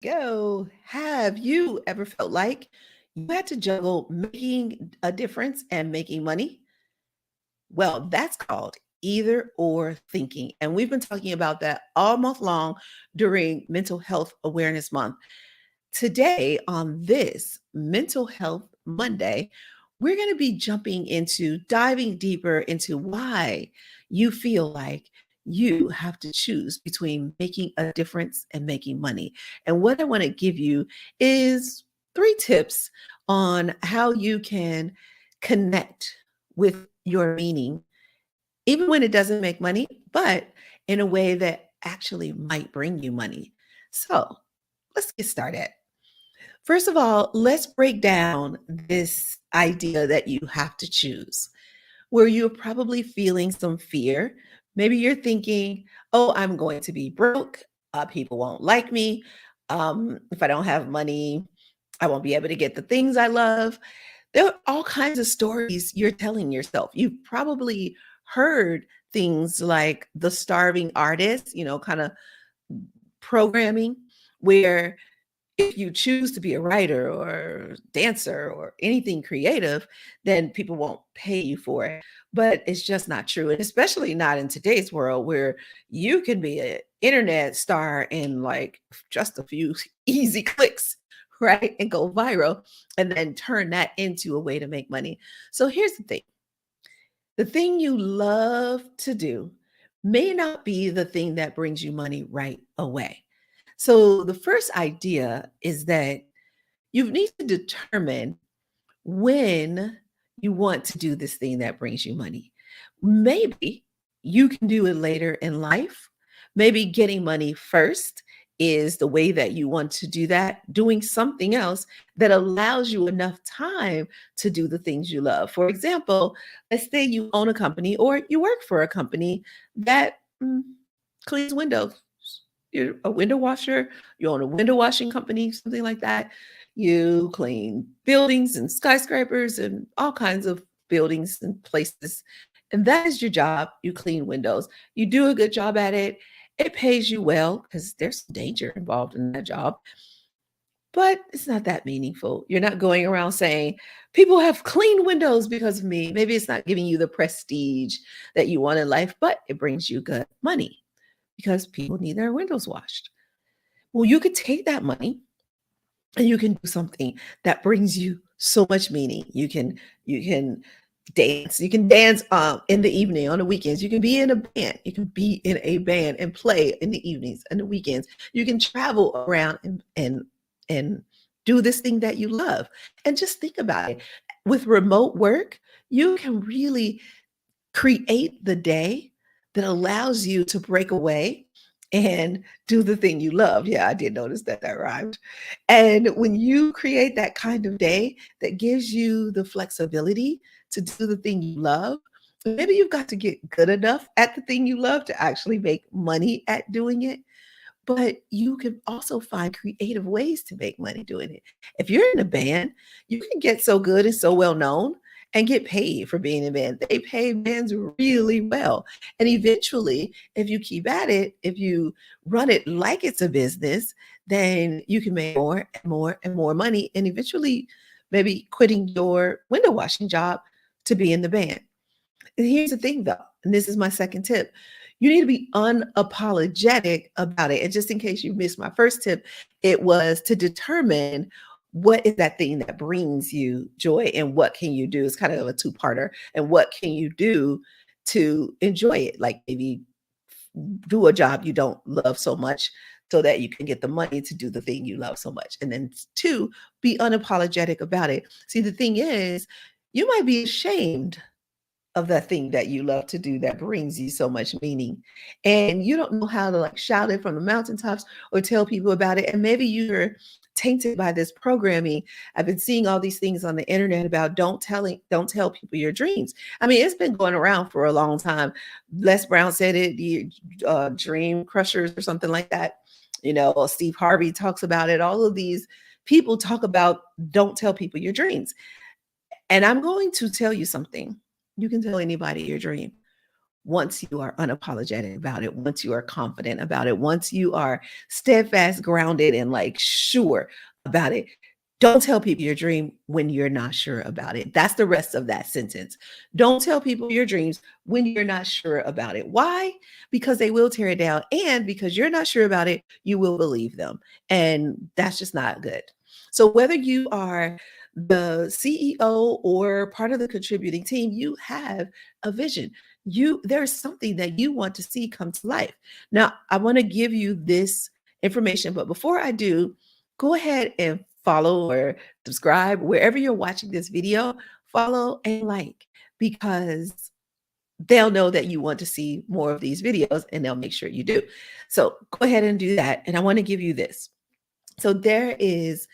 Go. Have you ever felt like you had to juggle making a difference and making money? Well, that's called either or thinking. And we've been talking about that all month long during Mental Health Awareness Month. Today, on this Mental Health Monday, we're going to be diving deeper into why you feel like you have to choose between making a difference and making money. And what I want to give you is three tips on how you can connect with your meaning, even when it doesn't make money, but in a way that actually might bring you money. So let's get started. First of all, let's break down this idea that you have to choose, where you're probably feeling some fear. Maybe you're thinking, oh, I'm going to be broke. People won't like me. If I don't have money, I won't be able to get the things I love. There are all kinds of stories you're telling yourself. You've probably heard things like the starving artist, kind of programming, where if you choose to be a writer or dancer or anything creative, then people won't pay you for it. But it's just not true. And especially not in today's world where you can be an internet star in like just a few easy clicks, right? And go viral and then turn that into a way to make money. So here's the thing you love to do may not be the thing that brings you money right away. So the first idea is that you need to determine when you want to do this thing that brings you money. Maybe you can do it later in life. Maybe getting money first is the way that you want to do that, doing something else that allows you enough time to do the things you love. For example, let's say you own a company or you work for a company that cleans windows. You're a window washer, you own a window washing company, something like that. You clean buildings and skyscrapers and all kinds of buildings and places. And that is your job. You clean windows. You do a good job at it. It pays you well because there's some danger involved in that job, but it's not that meaningful. You're not going around saying, people have clean windows because of me. Maybe it's not giving you the prestige that you want in life, but it brings you good money because people need their windows washed. Well, you could take that money and you can do something that brings you so much meaning. You can dance. You can dance in the evening on the weekends. You can be in a band. You can be in a band and play in the evenings and the weekends. You can travel around and do this thing that you love. And just think about it. With remote work, you can really create the day that allows you to break away and do the thing you love. Yeah, I did notice that that rhymed. And when you create that kind of day that gives you the flexibility to do the thing you love, maybe you've got to get good enough at the thing you love to actually make money at doing it. But you can also find creative ways to make money doing it. If you're in a band, you can get so good and so well known and get paid for being in a band. They pay bands really well. And eventually, if you keep at it, if you run it like it's a business, then you can make more and more and more money. And eventually, maybe quitting your window washing job to be in the band. And here's the thing though, and this is my second tip. You need to be unapologetic about it. And just in case you missed my first tip, it was to determine what is that thing that brings you joy and what can you do? It's kind of a two-parter. And what can you do to enjoy it? Like maybe do a job you don't love so much so that you can get the money to do the thing you love so much. And then two, be unapologetic about it. See, the thing is, you might be ashamed of that thing that you love to do that brings you so much meaning. And you don't know how to like shout it from the mountaintops or tell people about it. And maybe you're tainted by this programming. I've been seeing all these things on the internet about don't tell people your dreams. I mean, it's been going around for a long time. Les Brown said it, the dream crushers or something like that. Steve Harvey talks about it. All of these people talk about don't tell people your dreams. And I'm going to tell you something. You can tell anybody your dream. once you are unapologetic about it, once you are confident about it, once you are steadfast, grounded, and like sure about it. Don't tell people your dream when you're not sure about it. That's the rest of that sentence. Don't tell people your dreams when you're not sure about it. Why? Because they will tear it down. And because you're not sure about it, you will believe them. And that's just not good. So, whether you are the CEO or part of the contributing team, you have a vision. There's something that you want to see come to life. Now, I want to give you this information, but before I do, go ahead and follow or subscribe wherever you're watching this video. Follow and like, because they'll know that you want to see more of these videos and they'll make sure you do. So go ahead and do that. And I want to give you this. So there is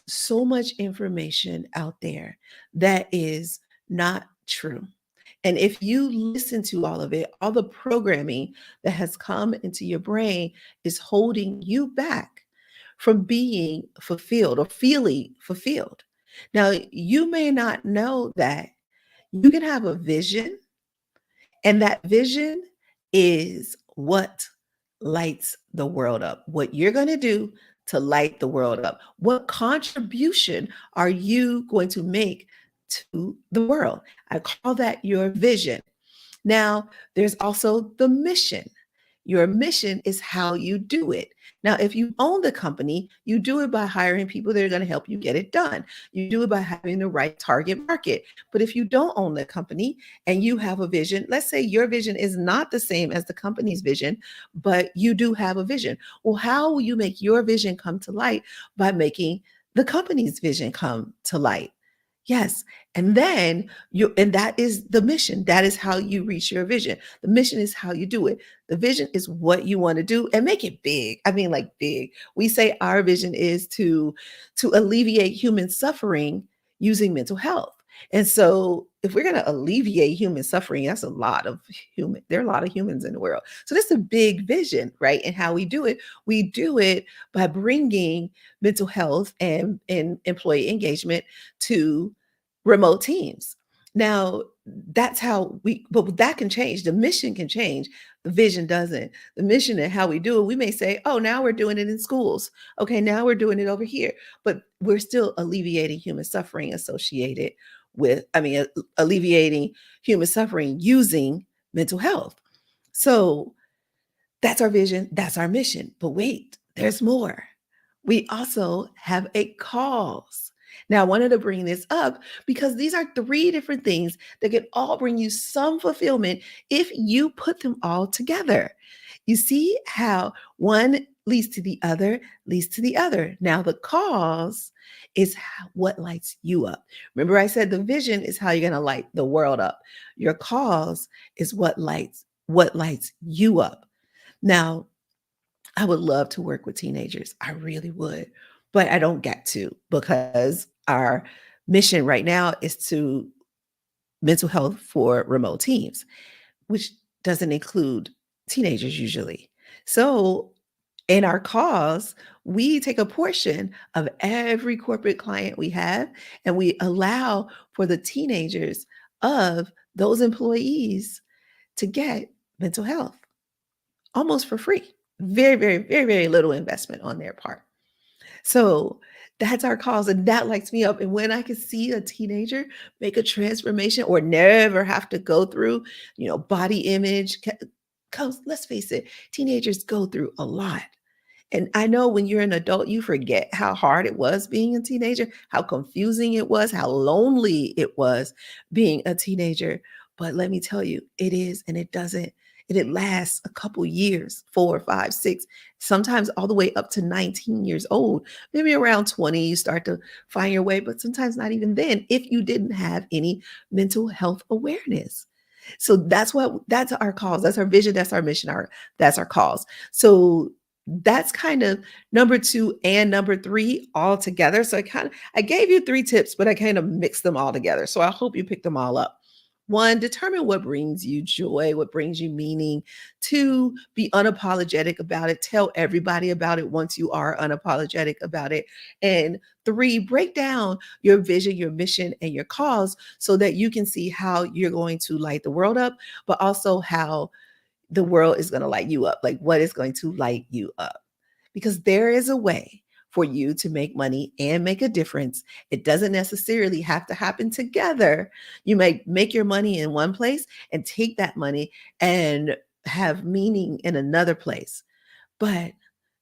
so much information out there that is not true. And if you listen to all of it, all the programming that has come into your brain is holding you back from being fulfilled or feeling fulfilled. Now, you may not know that you can have a vision, and that vision is what lights the world up. What you're going to do to light the world up. What contribution are you going to make to the world? I call that your vision. Now, there's also the mission. Your mission is how you do it. Now, if you own the company, you do it by hiring people that are going to help you get it done. You do it by having the right target market. But if you don't own the company and you have a vision, let's say your vision is not the same as the company's vision, but you do have a vision. Well, how will you make your vision come to light? By making the company's vision come to light. Yes. And that is the mission. That is how you reach your vision. The mission is how you do it. The vision is what you want to do and make it big. I mean, like big. We say our vision is to alleviate human suffering using mental health. And so if we're going to alleviate human suffering, that's there are a lot of humans in the world. So that's a big vision, right? And how we do it by bringing mental health and employee engagement to remote teams. Now, but that can change. The mission can change. The vision doesn't. The mission and how we do it, we may say, oh, now we're doing it in schools. Okay, now we're doing it over here. But we're still alleviating human suffering associated alleviating human suffering using mental health. So that's our vision, that's our mission. But wait, there's more. We also have a cause. Now, I wanted to bring this up because these are three different things that can all bring you some fulfillment if you put them all together. You see how one leads to the other, leads to the other. Now, the cause is what lights you up. Remember, I said the vision is how you're going to light the world up. Your cause is what lights you up. Now, I would love to work with teenagers. I really would, but I don't get to because our mission right now is to mental health for remote teams, which doesn't include teenagers usually. So in our cause, we take a portion of every corporate client we have, and we allow for the teenagers of those employees to get mental health almost for free. Very, very, very, very little investment on their part. So that's our cause, and that lights me up. And when I can see a teenager make a transformation or never have to go through, body image, because let's face it, teenagers go through a lot. And I know when you're an adult, you forget how hard it was being a teenager, how confusing it was, how lonely it was being a teenager. But let me tell you, it is, and it doesn't. And it lasts a couple years, 4, 5, 6, sometimes all the way up to 19 years old. Maybe around 20, you start to find your way, but sometimes not even then if you didn't have any mental health awareness. So that's our cause. That's our vision. That's our mission. That's our cause. So that's kind of number 2 and number 3 all together. So I gave you 3 tips, but I kind of mixed them all together. So I hope you pick them all up. One, determine what brings you joy, what brings you meaning. Two, be unapologetic about it. Tell everybody about it once you are unapologetic about it. And three, break down your vision, your mission, and your cause so that you can see how you're going to light the world up, but also how the world is going to light you up. Like what is going to light you up? Because there is a way for you to make money and make a difference. It doesn't necessarily have to happen together. You may make your money in one place and take that money and have meaning in another place. But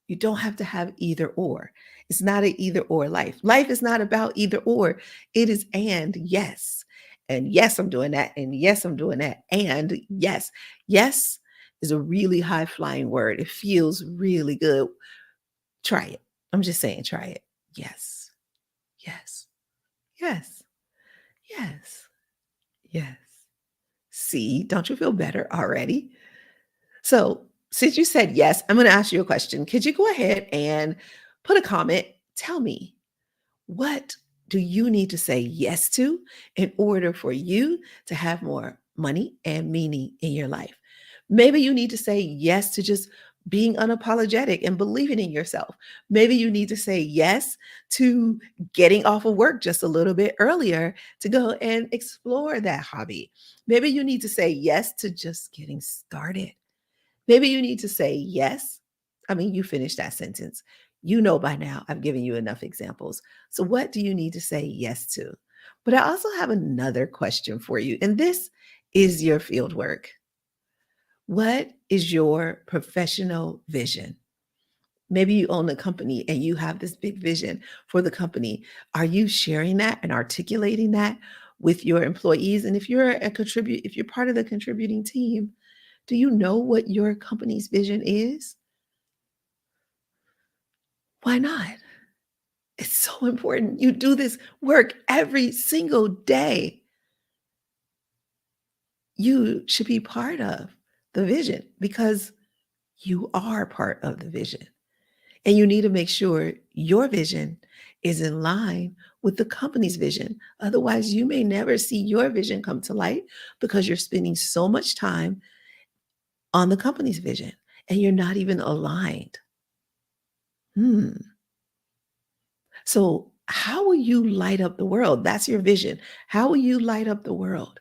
you don't have to have either or. It's not an either or life. Life is not about either or. It is and yes. And yes, I'm doing that. And yes, I'm doing that. And yes. Yes is a really high flying word. It feels really good. Try it. I'm just saying, try it. Yes. Yes. Yes. Yes. Yes. See, don't you feel better already? So, since you said yes, I'm going to ask you a question. Could you go ahead and put a comment? Tell me, what do you need to say yes to in order for you to have more money and meaning in your life? Maybe you need to say yes to just being unapologetic and believing in yourself. Maybe you need to say yes to getting off of work just a little bit earlier to go and explore that hobby. Maybe you need to say yes to just getting started. Maybe you need to say yes. I mean, you finished that sentence. You know by now, I've given you enough examples. So, what do you need to say yes to? But I also have another question for you, and this is your field work. What is your professional vision? Maybe you own a company and you have this big vision for the company. Are you sharing that and articulating that with your employees? And if you're part of the contributing team, do you know what your company's vision is? Why not? It's so important. You do this work every single day. You should be part of the vision because you are part of the vision. And you need to make sure your vision is in line with the company's vision. Otherwise, you may never see your vision come to light because you're spending so much time on the company's vision and you're not even aligned. Hmm. So, how will you light up the world? That's your vision. How will you light up the world?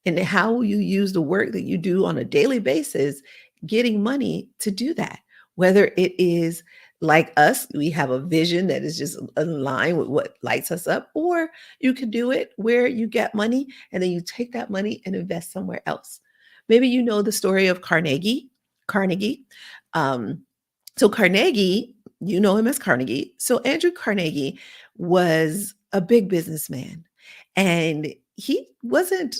And then how will you use the work that you do on a daily basis, getting money to do that? Whether it is like us, we have a vision that is just in line with what lights us up, or you could do it where you get money and then you take that money and invest somewhere else. Maybe you know the story of Carnegie. Carnegie. Um, so Carnegie, you know him as Carnegie. So Andrew Carnegie was a big businessman, and he wasn't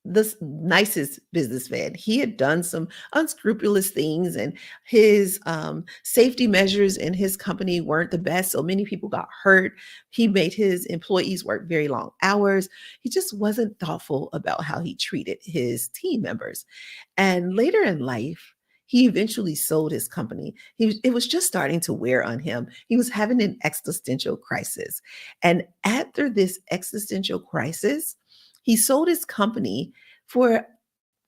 the nicest businessman. He had done some unscrupulous things, and his safety measures in his company weren't the best. So many people got hurt. He made his employees work very long hours. He just wasn't thoughtful about how he treated his team members. And later in life, he eventually sold his company. It was just starting to wear on him. He was having an existential crisis. And after this existential crisis, he sold his company for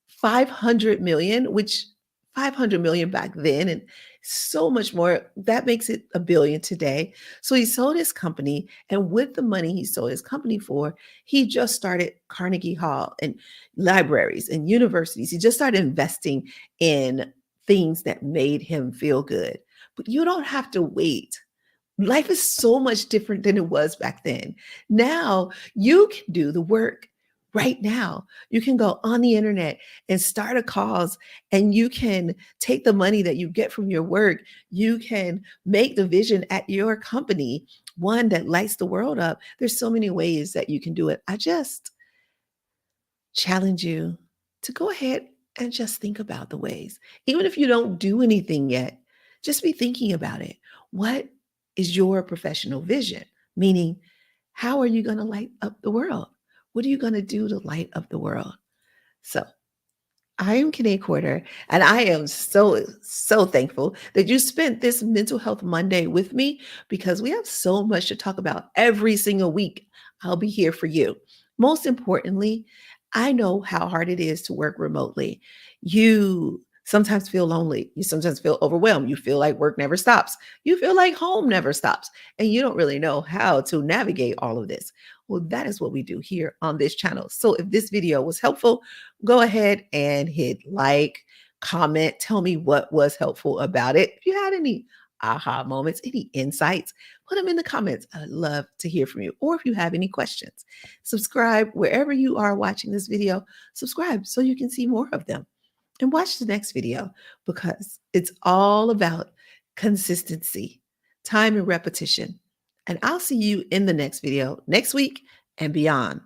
500 million, which 500 million back then and so much more. That makes it a billion today. So he sold his company, and with the money he sold his company for, he just started Carnegie Hall and libraries and universities. He just started investing in things that made him feel good. But you don't have to wait. Life is so much different than it was back then. Now you can do the work right now. You can go on the internet and start a cause, and you can take the money that you get from your work. You can make the vision at your company one that lights the world up. There's so many ways that you can do it. I just challenge you to go ahead and just think about the ways. Even if you don't do anything yet, just be thinking about it. What is your professional vision? Meaning, how are you going to light up the world? What are you going to do to light up the world? So, I am Kanae Quarter, and I am so thankful that you spent this Mental Health Monday with me because we have so much to talk about every single week. I'll be here for you. Most importantly, I know how hard it is to work remotely. You sometimes feel lonely. You sometimes feel overwhelmed. You feel like work never stops. You feel like home never stops. And you don't really know how to navigate all of this. Well, that is what we do here on this channel. So if this video was helpful, go ahead and hit like, comment, tell me what was helpful about it. If you had any aha moments, any insights, put them in the comments. I'd love to hear from you. Or if you have any questions, subscribe wherever you are watching this video. Subscribe so you can see more of them. And watch the next video because it's all about consistency, time and repetition. And I'll see you in the next video next week and beyond.